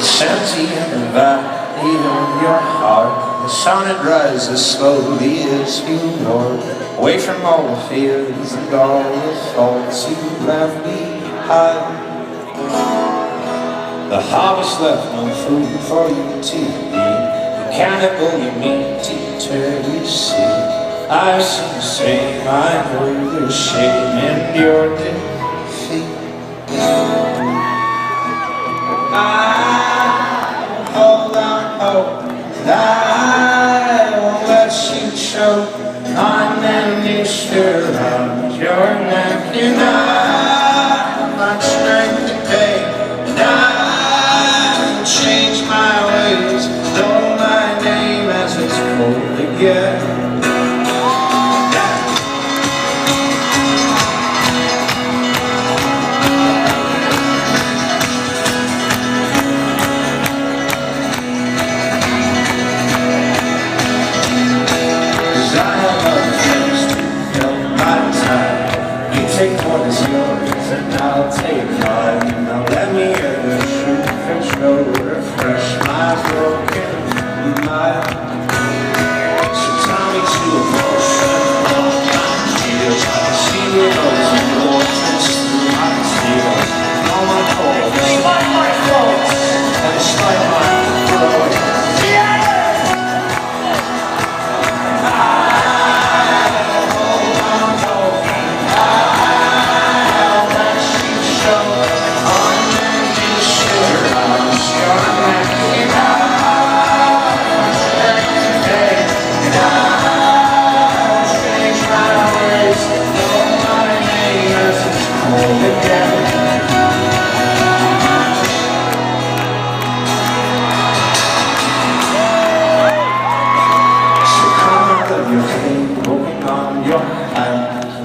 It's empty in the valley of your heart. The sun it rises slowly as you north, away from all the fears and all the faults you left behind. The harvest left no food for you to eat. The cannibal you meet to turn you see. I see the same, I know there's shame in your defeat. I hold on hope, and I won't let you choke on them noose around your neck. You know my strength to pay, and I will change my ways, know my name as it's cold again. Take what is yours and I'll take mine. Now let me hear the truth and show, refresh my broken mind. So tell me to emotion, all my tears. I can see the rose and vortex through my tears. All my faults, it's like my faults, and it's like my fault.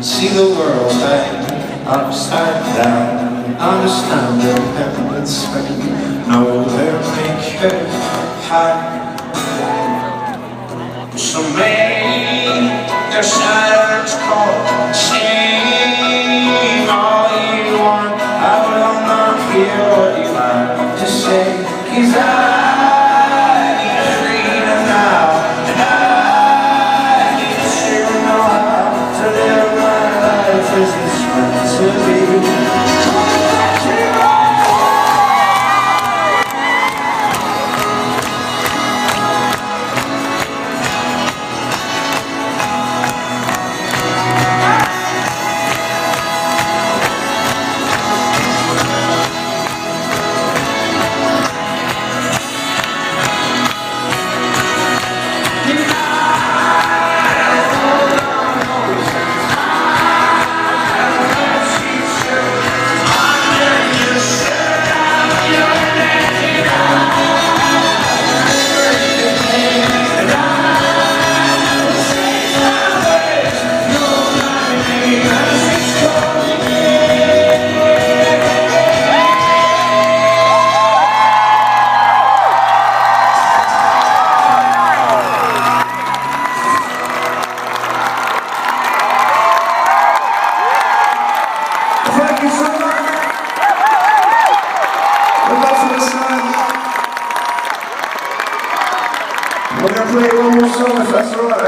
See the world hang upside down. Understand their pendants swing. Know their naked high. So make their silence call. Sing all you want. I will not hear what you have to say. 'Cause I need freedom now, and I need to know how to live. Is this meant to be? We're going to play one more song if that's alright.